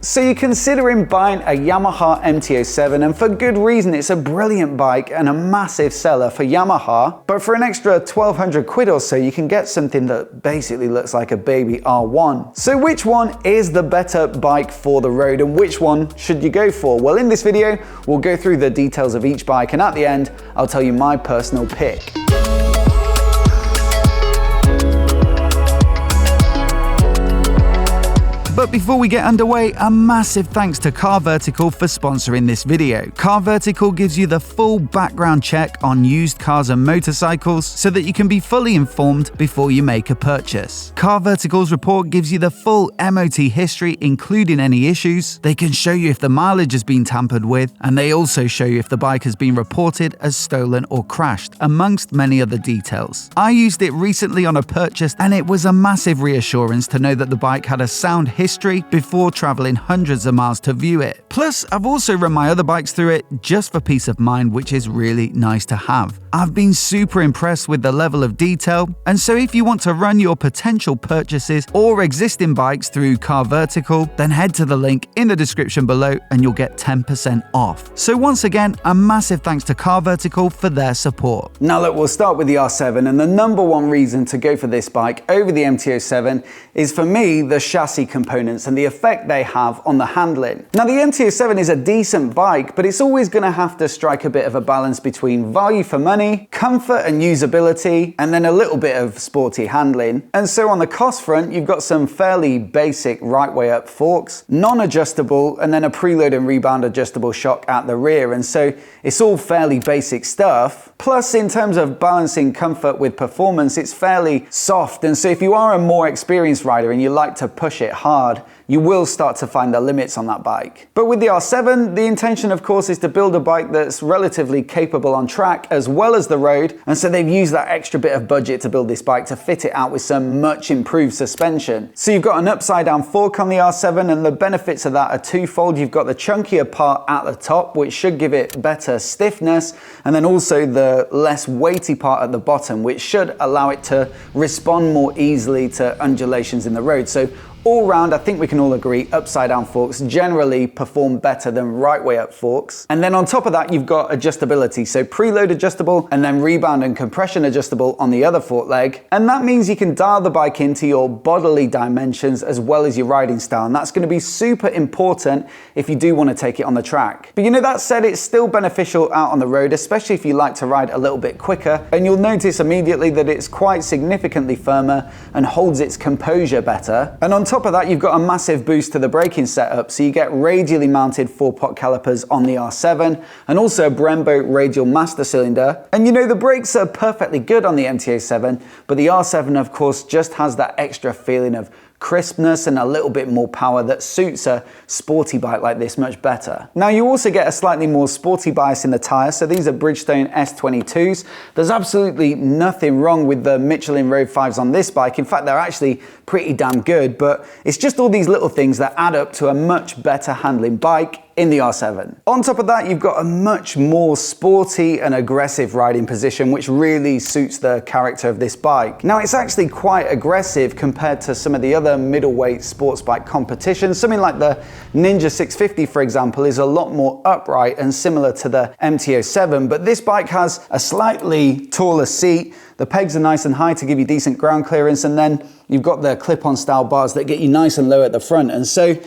So you're considering buying a Yamaha MT-07, and for good reason. It's a brilliant bike and a massive seller for Yamaha, but for an extra 1200 quid or so you can get something that basically looks like a baby R1. So which one is the better bike for the road, and which one should you go for? Well, in this video we'll go through the details of each bike, and at the end I'll tell you my personal pick. But before we get underway, a massive thanks to Car Vertical for sponsoring this video. Car Vertical gives you the full background check on used cars and motorcycles so that you can be fully informed before you make a purchase. Car Vertical's report gives you the full MOT history, including any issues. They can show you if the mileage has been tampered with, and they also show you if the bike has been reported as stolen or crashed, amongst many other details. I used it recently on a purchase, and it was a massive reassurance to know that the bike had a sound history before traveling hundreds of miles to view it. Plus, I've also run my other bikes through it just for peace of mind, which is really nice to have. I've been super impressed with the level of detail, and so if you want to run your potential purchases or existing bikes through Car Vertical, then head to the link in the description below and you'll get 10% off. So once again, a massive thanks to Car Vertical for their support. Now look, we'll start with the R7, and the number one reason to go for this bike over the MT-07 is, for me, the chassis components and the effect they have on the handling. Now the MT-07 is a decent bike, but it's always going to have to strike a bit of a balance between value for money, comfort and usability, and then a little bit of sporty handling. And so on the cost front, you've got some fairly basic right way up forks, non-adjustable, and then a preload and rebound adjustable shock at the rear. And so it's all fairly basic stuff. Plus, in terms of balancing comfort with performance, it's fairly soft. And so if you are a more experienced rider and you like to push it hard, you will start to find the limits on that bike. But with the R7, the intention of course is to build a bike that's relatively capable on track as well as the road, and so they've used that extra bit of budget to build this bike to fit it out with some much improved suspension. So you've got an upside down fork on the R7, and the benefits of that are twofold. You've got the chunkier part at the top, which should give it better stiffness, and then also the less weighty part at the bottom, which should allow it to respond more easily to undulations in the road. So all round, I think we can all agree, upside down forks generally perform better than right way up forks. And then on top of that, you've got adjustability. So preload adjustable and then rebound and compression adjustable on the other fork leg. And that means you can dial the bike into your bodily dimensions as well as your riding style. And that's going to be super important if you do want to take it on the track. But you know, that said, it's still beneficial out on the road, especially if you like to ride a little bit quicker. And you'll notice immediately that it's quite significantly firmer and holds its composure better. And on top of that, you've got a massive boost to the braking setup, so you get radially mounted 4-pot calipers on the R7 and also a Brembo radial master cylinder. And you know, the brakes are perfectly good on the MT-07, but the R7 of course just has that extra feeling of crispness and a little bit more power that suits a sporty bike like this much better. Now you also get a slightly more sporty bias in the tyres, so these are Bridgestone S22s. There's absolutely nothing wrong with the Michelin Road 5s on this bike. In fact, they're actually pretty damn good, but it's just all these little things that add up to a much better handling bike in the R7. On top of that, you've got a much more sporty and aggressive riding position, which really suits the character of this bike. Now, it's actually quite aggressive compared to some of the other middleweight sports bike competitions. Something like the Ninja 650, for example, is a lot more upright and similar to the MT-07, but this bike has a slightly taller seat. The pegs are nice and high to give you decent ground clearance, and then you've got the clip-on style bars that get you nice and low at the front. And so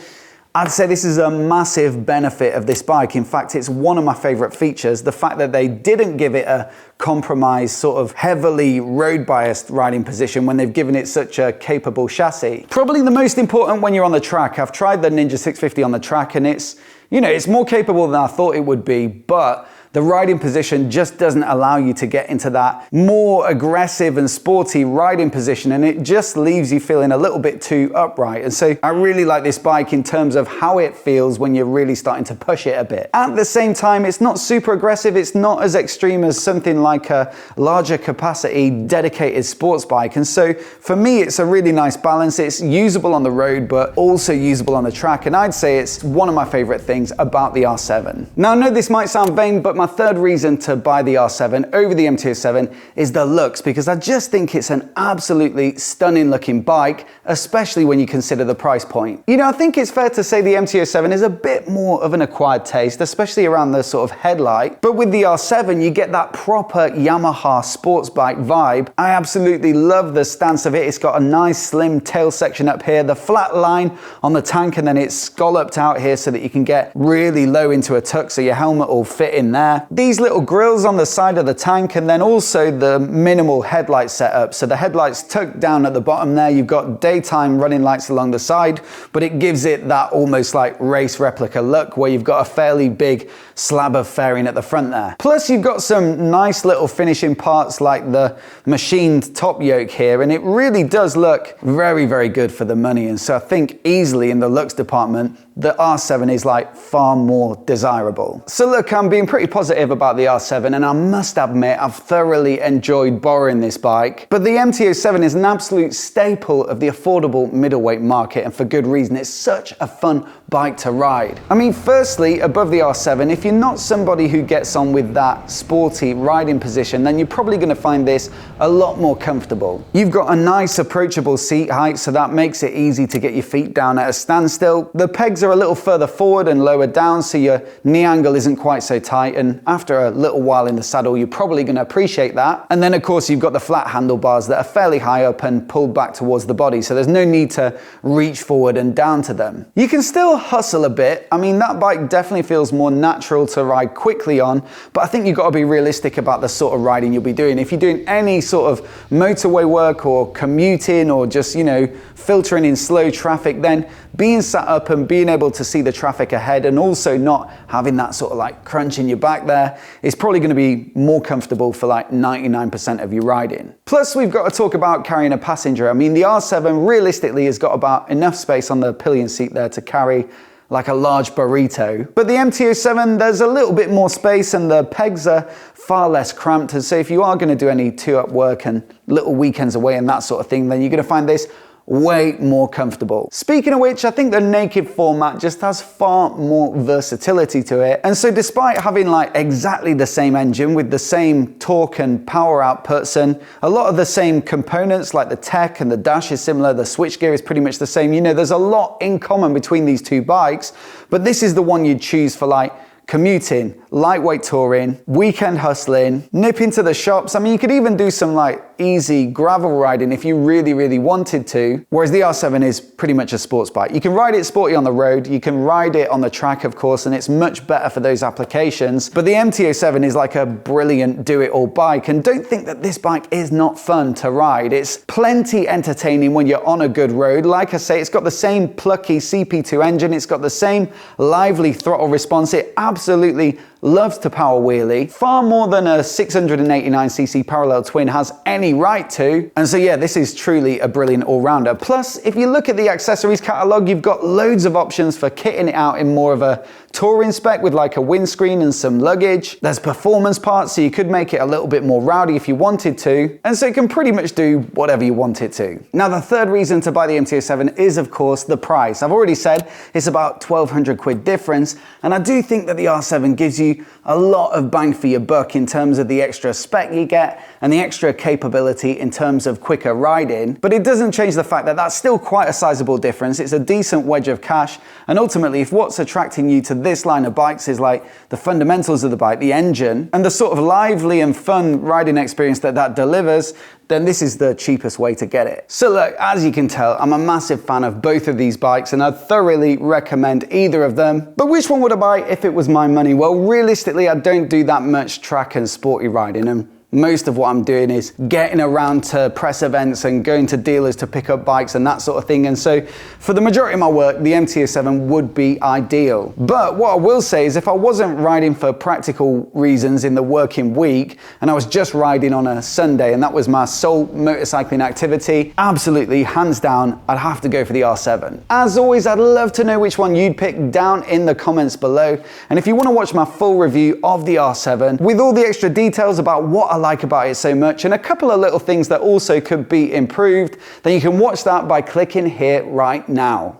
I'd say this is a massive benefit of this bike. In fact, it's one of my favorite features, the fact that they didn't give it a compromised, sort of heavily road biased riding position when they've given it such a capable chassis. Probably the most important when you're on the track. I've tried the Ninja 650 on the track, and it's, you know, it's more capable than I thought it would be, but the riding position just doesn't allow you to get into that more aggressive and sporty riding position, and it just leaves you feeling a little bit too upright. And so I really like this bike in terms of how it feels when you're really starting to push it a bit. At the same time, it's not super aggressive, it's not as extreme as something like a larger capacity dedicated sports bike. And so for me, it's a really nice balance. It's usable on the road, but also usable on the track. And I'd say it's one of my favorite things about the R7. Now, I know this might sound vain, but my my third reason to buy the R7 over the MT-07 is the looks, because I just think it's an absolutely stunning looking bike, especially when you consider the price point. You know, I think it's fair to say the MT-07 is a bit more of an acquired taste, especially around the sort of headlight. But with the R7, you get that proper Yamaha sports bike vibe. I absolutely love the stance of it. It's got a nice slim tail section up here, the flat line on the tank, and then it's scalloped out here so that you can get really low into a tuck so your helmet will fit in there. These little grills on the side of the tank, and then also the minimal headlight setup. So the headlights tucked down at the bottom there. You've got daytime running lights along the side, but it gives it that almost like race replica look where you've got a fairly big slab of fairing at the front there. Plus you've got some nice little finishing parts like the machined top yoke here, and it really does look very, very good for the money. And so I think easily in the looks department, the R7 is like far more desirable. So look, I'm being pretty positive about the R7, and I must admit I've thoroughly enjoyed borrowing this bike. But the MT-07 is an absolute staple of the affordable middleweight market, and for good reason. It's such a fun bike to ride. I mean, firstly, above the R7, if you're not somebody who gets on with that sporty riding position, then you're probably going to find this a lot more comfortable. You've got a nice approachable seat height, so that makes it easy to get your feet down at a standstill. The pegs are a little further forward and lower down, so your knee angle isn't quite so tight, and after a little while in the saddle, you're probably going to appreciate that. And then of course you've got the flat handlebars that are fairly high up and pulled back towards the body, so there's no need to reach forward and down to them. You can still hustle a bit. I mean, that bike definitely feels more natural to ride quickly on, but I think you've got to be realistic about the sort of riding you'll be doing. If you're doing any sort of motorway work or commuting or just, you know, filtering in slow traffic, then being sat up and being able to see the traffic ahead and also not having that sort of like crunch in your back there is probably going to be more comfortable for like 99% of your riding. Plus we've got to talk about carrying a passenger. I mean, the R7 realistically has got about enough space on the pillion seat there to carry like a large burrito. But the MT-07, there's a little bit more space and the pegs are far less cramped. And so if you are going to do any two-up work and little weekends away and that sort of thing, then you're going to find this way more comfortable. Speaking of which, I think the naked format just has far more versatility to it. And so despite having like exactly the same engine with the same torque and power outputs and a lot of the same components, like the tech and the dash is similar, the switchgear is pretty much the same. You know, there's a lot in common between these two bikes, but this is the one you'd choose for like commuting, lightweight touring, weekend hustling, nip into the shops. I mean, you could even do some like easy gravel riding if you really, really wanted to. Whereas the R7 is pretty much a sports bike. You can ride it sporty on the road, you can ride it on the track, of course, and it's much better for those applications. But the MT-07 is like a brilliant do-it-all bike, and don't think that this bike is not fun to ride. It's plenty entertaining when you're on a good road. Like I say, it's got the same plucky CP2 engine, it's got the same lively throttle response. It absolutely loves to power wheelie, far more than a 689cc parallel twin has any right to. And so yeah, this is truly a brilliant all-rounder. Plus, if you look at the accessories catalog, you've got loads of options for kitting it out in more of a touring spec with like a windscreen and some luggage. There's performance parts, so you could make it a little bit more rowdy if you wanted to. And so it can pretty much do whatever you want it to. Now, the third reason to buy the MT-07 is, of course, the price. I've already said it's about 1,200 quid difference, and I do think that the R7 gives you a lot of bang for your buck in terms of the extra spec you get and the extra capability in terms of quicker riding. But it doesn't change the fact that that's still quite a sizable difference. It's a decent wedge of cash, and ultimately, if what's attracting you to this line of bikes is like the fundamentals of the bike, the engine, and the sort of lively and fun riding experience that that delivers, then this is the cheapest way to get it. So look, as you can tell, I'm a massive fan of both of these bikes and I'd thoroughly recommend either of them. But which one would I buy if it was my money? Well, realistically, I don't do that much track and sporty riding, and most of what I'm doing is getting around to press events and going to dealers to pick up bikes and that sort of thing. And so for the majority of my work, the MT-07 would be ideal. But what I will say is if I wasn't riding for practical reasons in the working week and I was just riding on a Sunday and that was my sole motorcycling activity, absolutely, hands down, I'd have to go for the R7. As always, I'd love to know which one you'd pick down in the comments below. And if you want to watch my full review of the R7 with all the extra details about what I like about it so much and a couple of little things that also could be improved, then you can watch that by clicking here right now.